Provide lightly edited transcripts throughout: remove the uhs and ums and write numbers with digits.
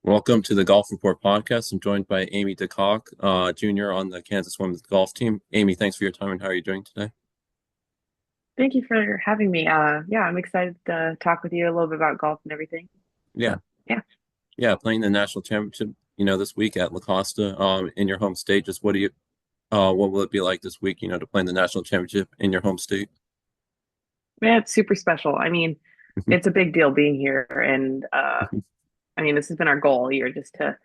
Welcome to the Golf Report podcast. I'm joined by Amy DeKock, Jr. on the Kansas women's golf team. Amy, thanks for your time and how are you doing today? Thank you for having me. Yeah, I'm excited to talk with you a little bit about golf and everything. Yeah, So, yeah. yeah, playing the national championship, this week at La Costa, in your home state. Just what will it be like this week, to play in the national championship in your home state? Yeah, it's super special. I mean, it's a big deal being here. And I mean, this has been our goal all year just to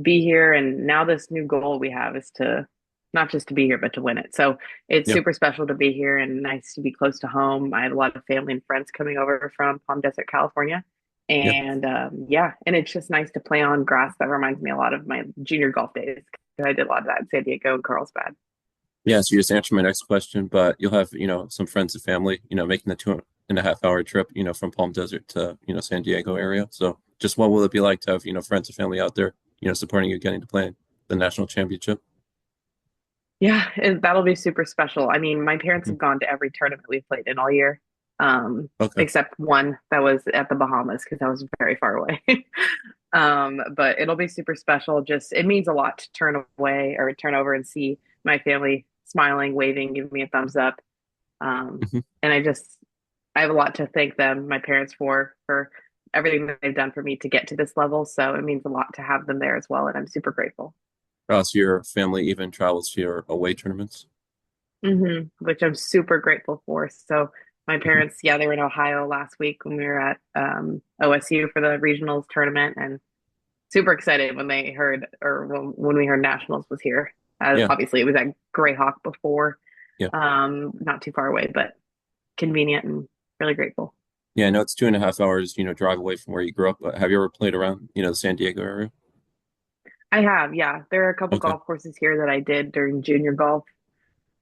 be here. And now this new goal we have is to not just to be here, but to win it. So it's Yeah, super special to be here and nice to be close to home. I have a lot of family and friends coming over from Palm Desert, California. yeah, And yeah, and it's just nice to play on grass that reminds me a lot of my junior golf days. I did a lot of that in San Diego and Carlsbad. yeah. So you just answered my next question, but you'll have, some friends and family, making the 2.5 hour trip, from Palm Desert to, San Diego area. So just what will it be like to have, friends and family out there, supporting you getting to play the national championship? Yeah, that'll be super special. I mean, my parents Mhm. have gone to every tournament we've played in all year, Okay. except one that was at the Bahamas because that was very far away. But it'll be super special. Just it means a lot to turn away or turn over and see my family smiling, waving, giving me a thumbs up. Mhm. And I have a lot to thank them, my parents, for everything that they've done for me to get to this level. So it means a lot to have them there as well, and I'm super grateful. So your family even travels to your away tournaments? Which I'm super grateful for. So my Mhm. parents, yeah, they were in Ohio last week when we were at OSU for the regionals tournament, and super excited when they heard or when we heard nationals was here. Yeah, Obviously, it was at Grayhawk before, yeah, not too far away, but convenient and really grateful. yeah. I know it's 2.5 hours, drive away from where you grew up. But have you ever played around, the San Diego area? I have, yeah. There are a couple Okay. golf courses here that I did during junior golf,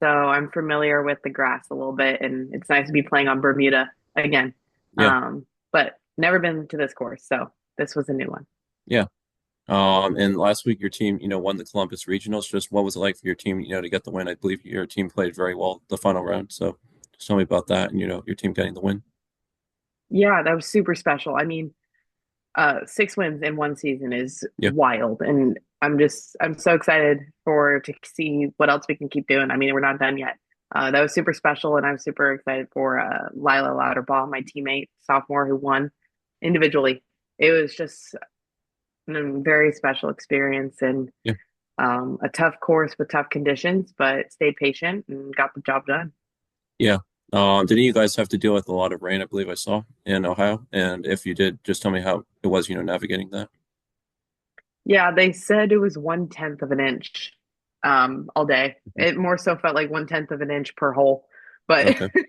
so I'm familiar with the grass a little bit, and it's nice to be playing on Bermuda again. Yeah, But never been to this course, so this was a new one. yeah. And last week your team, won the Columbus Regionals. Just what was it like for your team, to get the win? I believe your team played very well the final round. So just tell me about that and, your team getting the win. Yeah, that was super special. I mean, 6 wins in one season is Yeah. wild, and I'm so excited for to see what else we can keep doing. I mean, we're not done yet. That was super special, and I'm super excited for Lila Louderbaugh, my teammate, sophomore, who won individually. It was just a very special experience and Yeah. a tough course with tough conditions, but stayed patient and got the job done. Yeah. Didn't you guys have to deal with a lot of rain, I believe I saw in Ohio? And if you did, just tell me how it was, navigating that. Yeah, they said it was 1/10 of an inch all day. Mhm. It more so felt like 1/10 of an inch per hole, but Okay.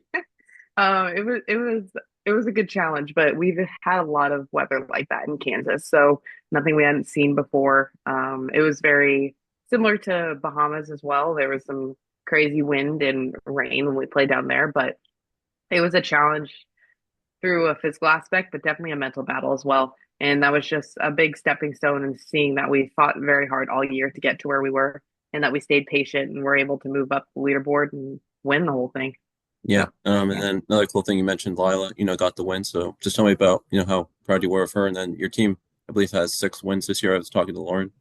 it was a good challenge. But we've had a lot of weather like that in Kansas, so nothing we hadn't seen before. It was very similar to Bahamas as well. There was some crazy wind and rain when we played down there, but it was a challenge through a physical aspect, but definitely a mental battle as well. And that was just a big stepping stone and seeing that we fought very hard all year to get to where we were and that we stayed patient and were able to move up the leaderboard and win the whole thing. Yeah. So, And yeah. then another cool thing you mentioned, Lila, got the win. So just tell me about, how proud you were of her. And then your team, I believe, has 6 wins this year. I was talking to Lauren,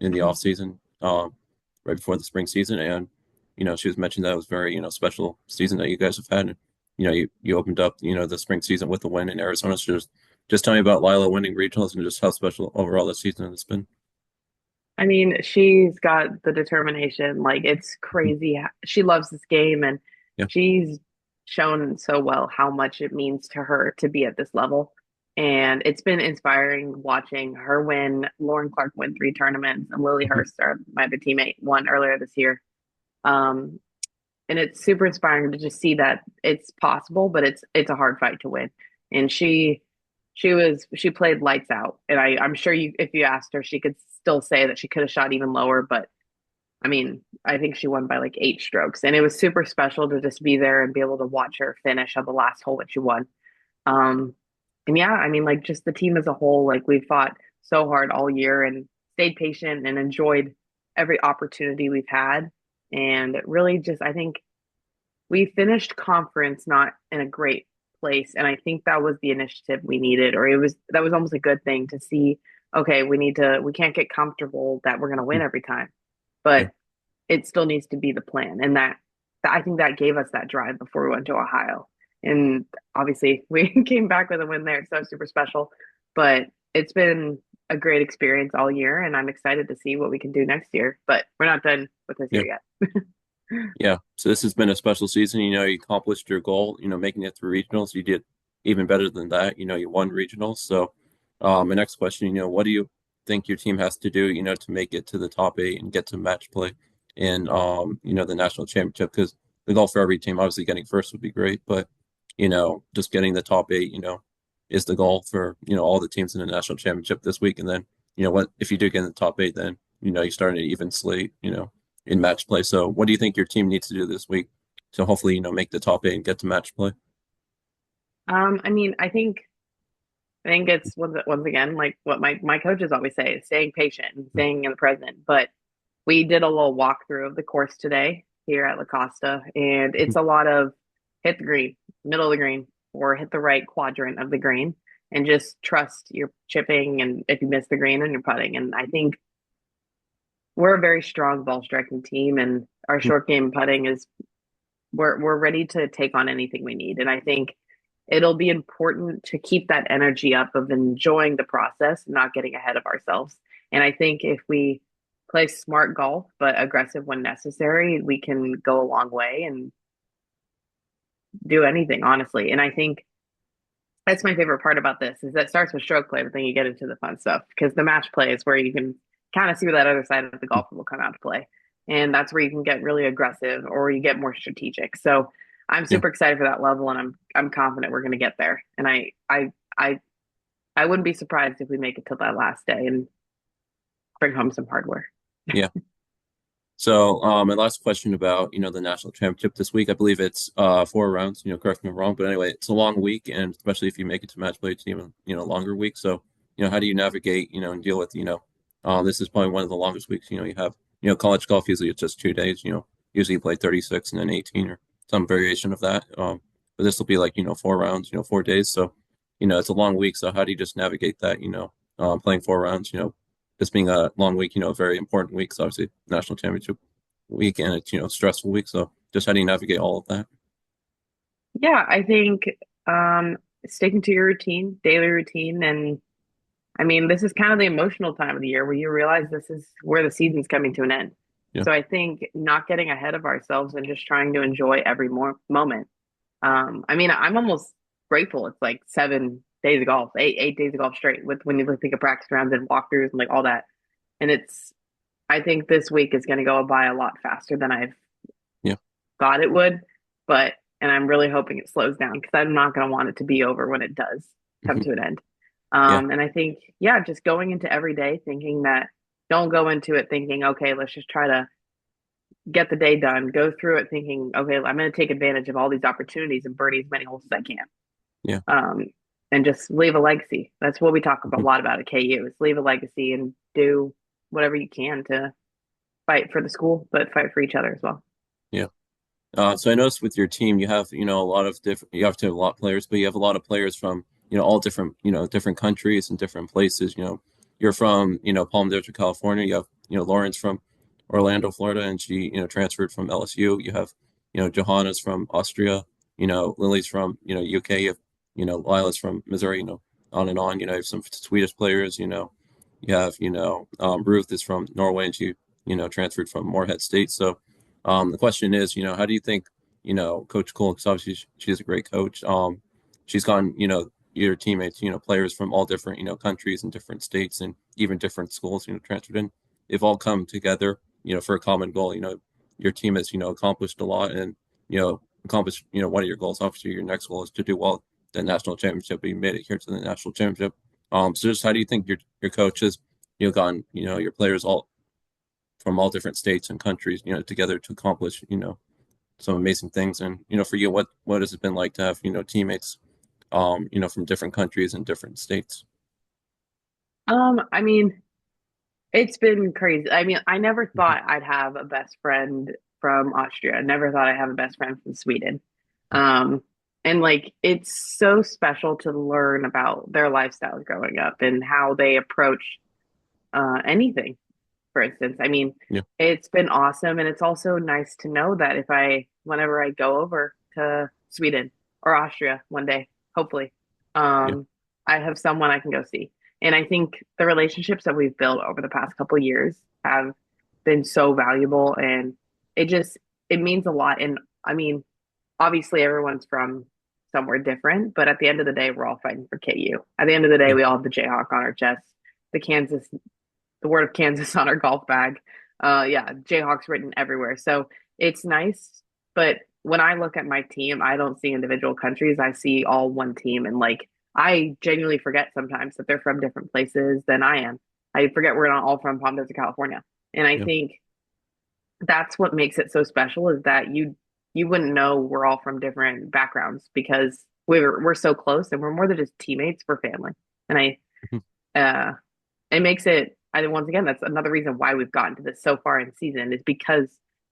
in the off season, right before the spring season. And, she was mentioning that it was very, special season that you guys have had. And, you opened up, the spring season with a win in Arizona. So just tell me about Lila winning regionals and just how special overall this season has been. I mean, she's got the determination. Like, it's Mhm. crazy. She loves this game and Yeah. she's shown so well how much it means to her to be at this level. And it's been inspiring watching her win. Lauren Clark win 3 tournaments, and Lily Mhm. Hurst, my other teammate, won earlier this year. Um, and it's super inspiring to just see that it's possible, but it's a hard fight to win. And she played lights out. And I'm sure you if you asked her, she could still say that she could have shot even lower, but I mean, I think she won by like 8 strokes. And it was super special to just be there and be able to watch her finish on the last hole that she won. Um, and yeah, I mean, like just the team as a whole, like we fought so hard all year and stayed patient and enjoyed every opportunity we've had. And really just, I think we finished conference not in a great place. And I think that was the initiative we needed, or that was almost a good thing to see okay, we can't get comfortable that we're going to win every time, Yeah, but it still needs to be the plan. And I think that gave us that drive before we went to Ohio. And obviously we came back with a win there. So super special, but it's been a great experience all year. And I'm excited to see what we can do next year, but we're not done with this yeah, year yet. yeah. So this has been a special season. You accomplished your goal, making it through regionals. You did even better than that. You won regionals. So, my next question, what do you think your team has to do, to make it to the top eight and get to match play in, the national championship? Because the goal for every team, obviously getting first would be great, but, just getting the top eight, is the goal for, all the teams in the national championship this week. And then, what if you do get in the top eight, then, you start an even slate, in match play. So what do you think your team needs to do this week to hopefully, make the top eight and get to match play? I mean, I think it's once again like what my coaches always say is staying patient and staying in the present. But we did a little walkthrough of the course today here at La Costa, and it's a lot of hit the green, middle of the green, or hit the right quadrant of the green, and just trust your chipping. And if you miss the green, and you're putting. And I think we're a very strong ball striking team, and our short game putting is we're ready to take on anything we need. And I think it'll be important to keep that energy up of enjoying the process, not getting ahead of ourselves. And I think if we play smart golf but aggressive when necessary, we can go a long way and do anything, honestly. And I think that's my favorite part about this is that it starts with stroke play, but then you get into the fun stuff because the match play is where you can kind of see where that other side of the golfer will come out to play. And that's where you can get really aggressive or you get more strategic. So I'm Yeah. super excited for that level and I'm confident we're gonna get there. And I wouldn't be surprised if we make it till that last day and bring home some hardware. Yeah. So, my last question about, the national championship this week, I believe it's 4 rounds, correct me if I'm wrong, but anyway, it's a long week, and especially if you make it to match play, it's even, longer week. So, how do you navigate, and deal with, this is probably one of the longest weeks, you have, college golf, usually it's just 2 days, usually you play 36 and then 18 or some variation of that. But this will be like, 4 rounds, 4 days. So, it's a long week. So how do you just navigate that, playing 4 rounds, this being a long week, a very important week, so obviously national championship week, and it's stressful week. So just how do you navigate all of that? Yeah, I think um sticking to your routine, daily routine, and I mean, this is kind of the emotional time of the year where you realize this is where the season's coming to an end. Yeah, So I think not getting ahead of ourselves and just trying to enjoy every more moment. I mean, I'm almost grateful it's like 7 days of golf, 8 days of golf straight with when you think of practice rounds and walkthroughs and like all that. And I think this week is going to go by a lot faster than I've yeah, thought it would, and I'm really hoping it slows down because I'm not going to want it to be over when it does come mhm, to an end. yeah, And I think, yeah, just going into every day thinking that don't go into it thinking, okay, let's just try to get the day done. Go through it thinking, okay, I'm going to take advantage of all these opportunities and birdie as many holes as I can. yeah, Um, and just leave a legacy. That's what we talk about a mhm, lot about at KU is leave a legacy and do whatever you can to fight for the school, but fight for each other as well. yeah. So I noticed with your team, you have, a lot of different, you have to have a lot of players, but you have a lot of players from, all different, different countries and different places. You're from, Palm Desert, California. You have, Lawrence from Orlando, Florida, and she, transferred from LSU. You have, Johanna's from Austria, Lily's from, UK. You have, Lila's from Missouri, on and on. You have some Swedish players, you have, Ruth is from Norway and she, transferred from Morehead State. So, the question is, how do you think, Coach Cole, because obviously she's a great coach. She's gotten, your teammates, players from all different, countries and different states and even different schools, transferred in. They've all come together, for a common goal. Your team has, accomplished a lot and, accomplished, one of your goals. Obviously, your next goal is to do well at the national championship, but you made it here to the national championship. So just how do you think your coaches, gotten, your players all from all different states and countries, together to accomplish, some amazing things. And, for you, what has it been like to have, teammates, from different countries and different states? I mean, it's been crazy. I mean, I never thought I'd have a best friend from Austria. I never thought I'd have a best friend from Sweden. Um, and like it's so special to learn about their lifestyles growing up and how they approach anything, for instance. I mean, Yeah. it's been awesome. And it's also nice to know that whenever I go over to Sweden or Austria one day, hopefully, Yeah. um, I have someone I can go see. And I think the relationships that we've built over the past couple years have been so valuable. And it just, it means a lot. And I mean, obviously everyone's from somewhere different, but at the end of the day, we're all fighting for KU. At the end of the day, Yeah. we all have the Jayhawk on our chest, the Kansas, the word of Kansas on our golf bag. Yeah, Jayhawks written everywhere. So it's nice. But when I look at my team, I don't see individual countries. I see all one team. And like, I genuinely forget sometimes that they're from different places than I am. I forget we're not all from Palm Desert, California. And I Yeah. think that's what makes it so special is that you wouldn't know we're all from different backgrounds because we're so close and we're more than just teammates, we're family. And Mhm. it makes it I think once again that's another reason why we've gotten to this so far in season is because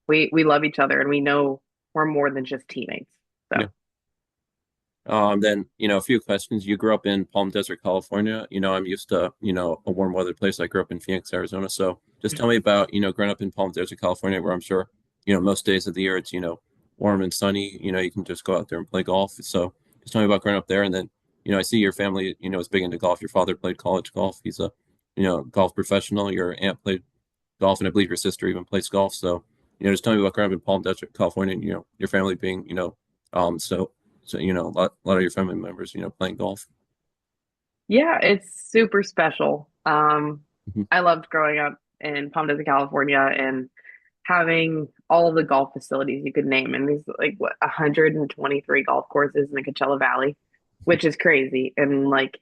we love each other and we know we're more than just teammates. So Yeah. Then, a few questions. You grew up in Palm Desert, California. I'm used to, a warm weather place. I grew up in Phoenix, Arizona. So just tell me about, growing up in Palm Desert, California, where I'm sure, most days of the year it's, warm and sunny. You can just go out there and play golf. So just tell me about growing up there. And then, I see your family, is big into golf. Your father played college golf. He's a, golf professional. Your aunt played golf, and I believe your sister even plays golf. So, just tell me about growing up in Palm Desert, California, and, your family being, so, a lot of your family members, playing golf. yeah, it's super special. Hmm. I loved growing up in Palm Desert, California, and having all of the golf facilities you could name. And there's like what 123 golf courses in the Coachella Valley, which is crazy. And like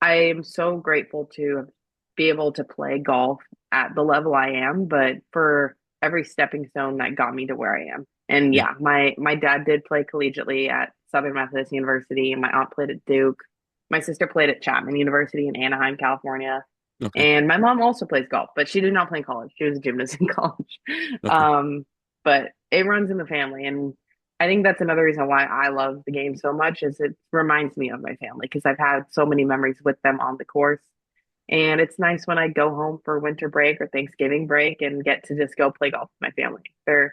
I am so grateful to be able to play golf at the level I am, but for every stepping stone that got me to where I am. And Yeah. yeah, my dad did play collegiately at Southern Methodist University, and my aunt played at Duke. My sister played at Chapman University in Anaheim, California. Okay. And my mom also plays golf, but she did not play in college. She was a gymnast in college. Okay. Um, but it runs in the family. And I think that's another reason why I love the game so much is it reminds me of my family because I've had so many memories with them on the course. And it's nice when I go home for winter break or Thanksgiving break and get to just go play golf with my family.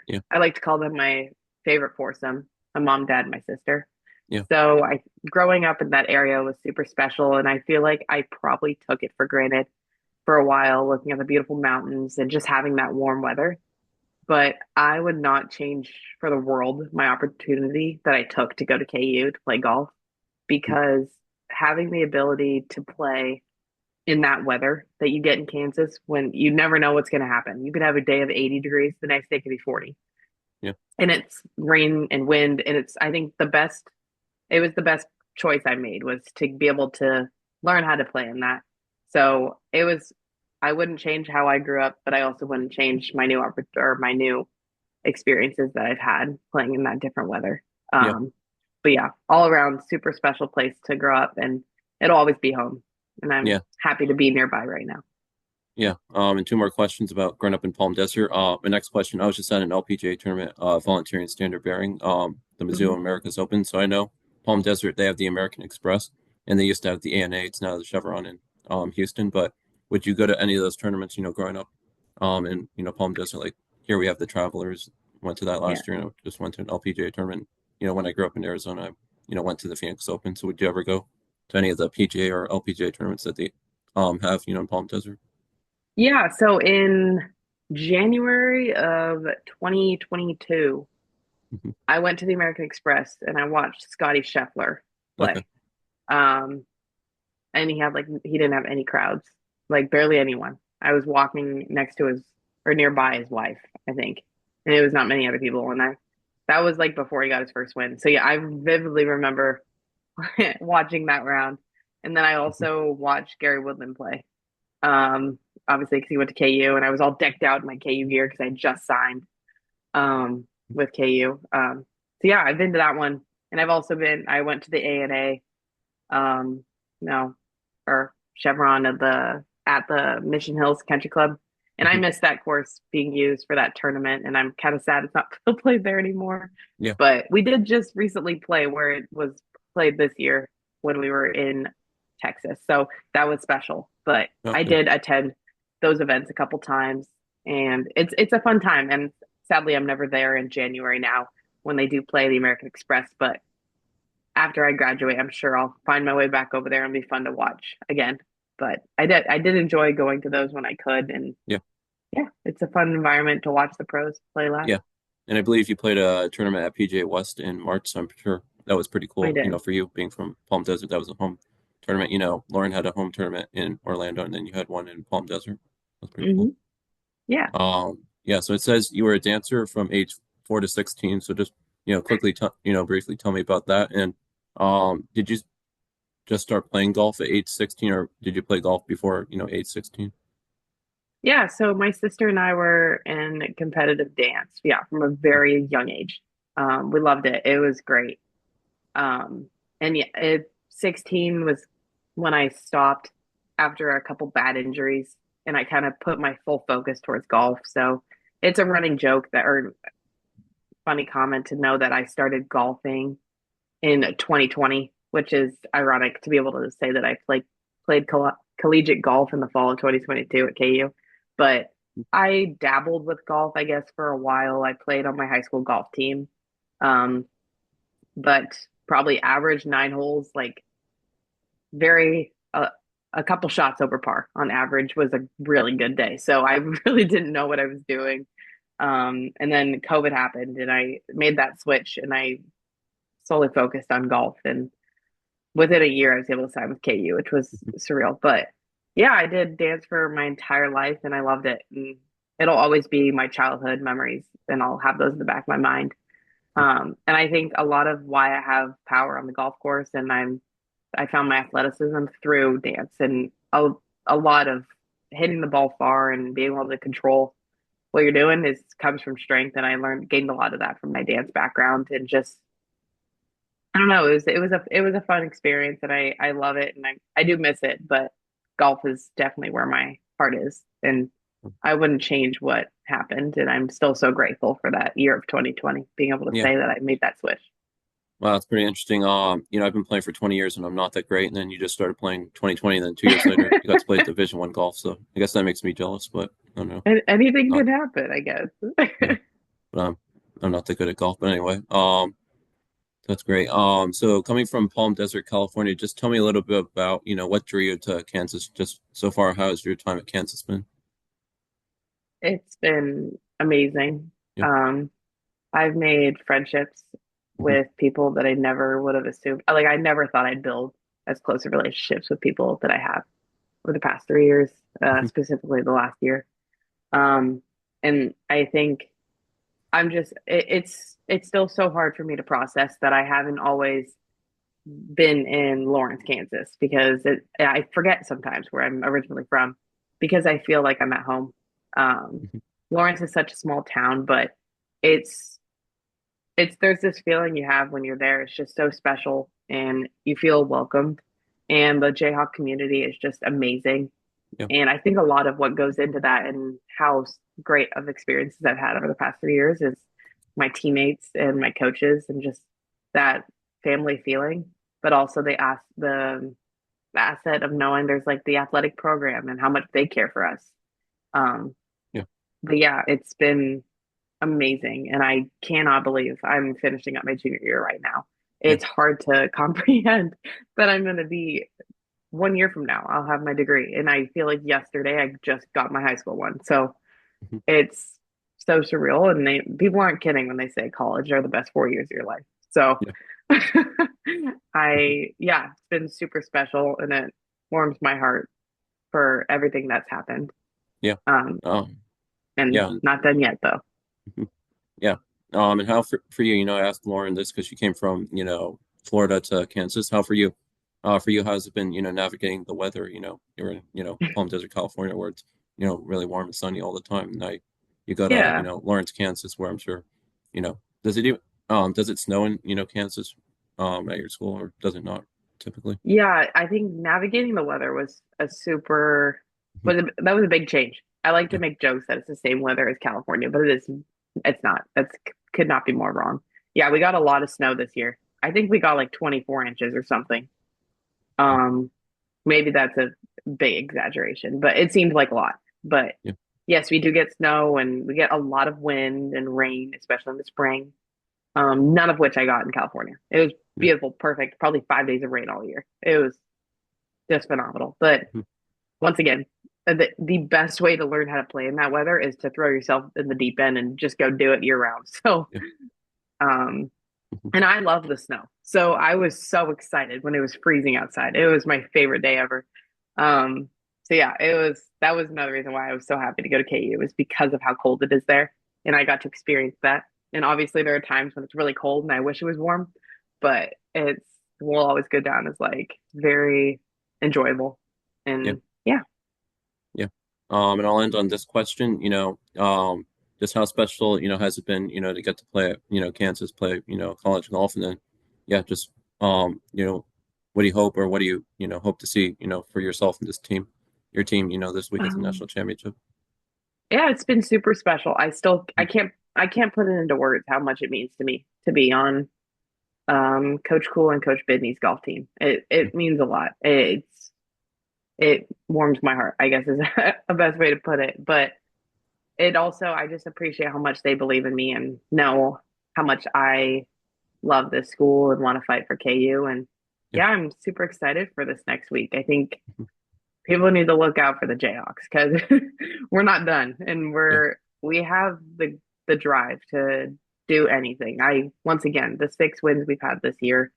Yeah. I like to call them my favorite foursome, my mom, dad, and my sister. Yeah. So growing up in that area was super special. And I feel like I probably took it for granted for a while, looking at the beautiful mountains and just having that warm weather. But I would not change for the world my opportunity that I took to go to KU to play golf Mhm. because having the ability to play in that weather that you get in Kansas when you never know what's going to happen. You could have a day of 80 degrees, the next day could be 40. Yeah. And it's rain and wind. And I think it was the best choice I made was to be able to learn how to play in that. So I wouldn't change how I grew up, but I also wouldn't change my new experiences that I've had playing in that different weather. Yeah. But yeah, all around super special place to grow up and it'll always be home. And I'm Yeah. happy to be nearby right now. Yeah. And two more questions about growing up in Palm Desert. My next question, I was just at an LPGA tournament, volunteering standard bearing, the Mhm. Mizzou Americas Open. So I know Palm Desert, they have the American Express, and they used to have the ANA. It's now the Chevron in Houston. But would you go to any of those tournaments, growing up in, Palm Desert? Like here we have the Travelers, went to that Yeah. last year, just went to an LPGA tournament. When I grew up in Arizona, I, went to the Phoenix Open. So would you ever go to any of the PGA or LPGA tournaments that they have, in Palm Desert? Yeah. So in January of 2022, Mhm. I went to the American Express and I watched Scotty Scheffler Okay. play. Um, and he didn't have any crowds, like barely anyone. I was walking next to his or nearby his wife, I think, and it was not many other people. And that was like before he got his first win. So yeah, I vividly remember watching that round. And then I Mhm. also watched Gary Woodland play. Obviously because he went to KU, and I was all decked out in my KU gear because I just signed with KU. So yeah, I've been to that one, and I went to the ANA no, or Chevron at the Mission Hills Country Club. And I Mhm. miss that course being used for that tournament, and I'm kind of sad it's not still played there anymore. Yeah. But we did just recently play where it was played this year when we were in. Texas. So that was special. But I Okay. did attend those events a couple times, and it's a fun time. And sadly, I'm never there in January now when they do play the American Express. But after I graduate, I'm sure I'll find my way back over there and be fun to watch again. But I did enjoy going to those when I could, and Yeah. yeah, it's a fun environment to watch the pros play live. Yeah. And I believe you played a tournament at PGA West in March, so I'm sure that was pretty I cool, did. for you being from Palm Desert. That was a home tournament. Lauren had a home tournament in Orlando, and then you had one in Palm Desert. That's pretty cool. Yeah. Yeah, so it says you were a dancer from age 4 to 16. So just, quickly, briefly tell me about that. And did you just start playing golf at age 16, or did you play golf before, age 16? Yeah, so my sister and I were in competitive dance, yeah, from a very young age. We loved it. It was great. And yeah, 16 was when I stopped after a couple bad injuries, and I kind of put my full focus towards golf. So it's a running joke that, or funny comment to know that I started golfing in 2020, which is ironic to be able to say that I played collegiate golf in the fall of 2022 at KU. But I dabbled with golf, I guess, for a while. I played on my high school golf team, um, but probably average 9 holes, like very a couple shots over par on average was a really good day. So I really didn't know what I was doing. And then COVID happened, and I made that switch, and I solely focused on golf. And within a year, I was able to sign with KU, which was surreal. But yeah, I did dance for my entire life, and I loved it. And it'll always be my childhood memories, and I'll have those in the back of my mind. And I think a lot of why I have power on the golf course, and I found my athleticism through dance, and a lot of hitting the ball far and being able to control what you're doing is comes from strength. And I gained a lot of that from my dance background, and just I don't know. It was a fun experience, and I love it, and I do miss it. But golf is definitely where my heart is, and I wouldn't change what happened. And I'm still so grateful for that year of 2020, being able to Yeah. say that I made that switch. Wow, that's pretty interesting. I've been playing for 20 years and I'm not that great. And then you just started playing 2020, and then 2 years later, you got to play Division One golf. So I guess that makes me jealous, but I don't know. And anything Uh, can happen, I guess. yeah, but I'm not that good at golf. But anyway, that's great. So coming from Palm Desert, California, just tell me a little bit about, what drew you to Kansas just so far. How has your time at Kansas been? It's been amazing. Yeah. Um, I've made friendships Hmm. with people that I never would have assumed. Like I never thought I'd build as close of relationships with people that I have over the past 3 years, Hmm. specifically the last year. Um, and I think it's still so hard for me to process that I haven't always been in Lawrence, Kansas, because I forget sometimes where I'm originally from because I feel like I'm at home. Um, Hmm. Lawrence is such a small town, but it's there's this feeling you have when you're there. It's just so special, and you feel welcomed. And the Jayhawk community is just amazing. Yeah. And I think a lot of what goes into that and how great of experiences I've had over the past 3 years is my teammates and my coaches, and just that family feeling, but also the asset of knowing there's like the athletic program and how much they care for us. Um, Yeah. but yeah, it's been amazing. And I cannot believe I'm finishing up my junior year right now. Yeah. It's hard to comprehend that I'm going to be 1 year from now, I'll have my degree. And I feel like yesterday I just got my high school one. So Hmm. it's so surreal. And people aren't kidding when they say college are the best 4 years of your life. So Yeah. yeah, it's been super special, and it warms my heart for everything that's happened. Yeah. Um, Um, and yeah. not done yet though. Mhm. Yeah. And how for you, I asked Lauren this because she came from, Florida to Kansas. How for you, how's it been, navigating the weather? You're in, Palm Desert, California, where it's, really warm and sunny all the time. And now you go to, Yeah. Lawrence, Kansas, where I'm sure, does it snow in, Kansas, at your school, or does it not typically? Yeah, I think navigating the weather was a super Mhm. that was a big change. I like to Yeah. make jokes that it's the same weather as California, but it's not. That's could not be more wrong. Yeah, we got a lot of snow this year. I think we got like 24 inches or something. Yeah. Um, Maybe that's a big exaggeration, but it seemed like a lot. But Yeah. yes, we do get snow and we get a lot of wind and rain, especially in the spring. None of which I got in California. It was Yeah. beautiful, perfect, probably 5 days of rain all year. It was just phenomenal. But Mhm. once again, the best way to learn how to play in that weather is to throw yourself in the deep end and just go do it year round. So, Yeah. um, Mhm. and I love the snow. So I was so excited when it was freezing outside. It was my favorite day ever. Um, so yeah, that was another reason why I was so happy to go to KU is because of how cold it is there. And I got to experience that. And obviously there are times when it's really cold and I wish it was warm, but it's will always go down as like very enjoyable. Yeah. And yeah. Yeah. And I'll end on this question, just how special, has it been, to get to play at, Kansas, play, college golf, and then, yeah, just, what do you hope or what do you, hope to see, for yourself and this team, your team, this week at the Um, national championship? yeah, it's been super special. I can't put it into words how much it means to me to be on Coach Cool and Coach Bidney's golf team. Yeah. It means a lot. It warms my heart, I guess is a best way to put it. But it also I just appreciate how much they believe in me and know how much I love this school and want to fight for KU. And Yeah. yeah, I'm super excited for this next week. I think people need to look out for the Jayhawks because we're not done and Yeah. we have the drive to do anything. I once again the 6 wins we've had this year,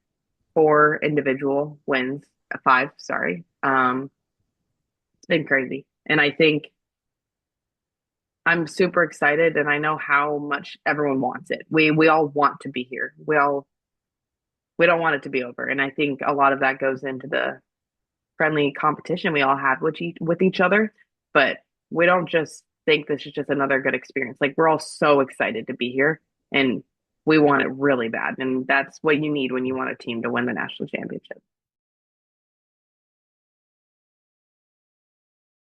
4 individual wins, five, sorry. It's been crazy. And I think I'm super excited and I know how much everyone wants it. We all want to be here. We don't want it to be over. And I think a lot of that goes into the friendly competition we all have with each other, but we don't just think this is just another good experience. Like we're all so excited to be here and we want it really bad. And that's what you need when you want a team to win the national championship.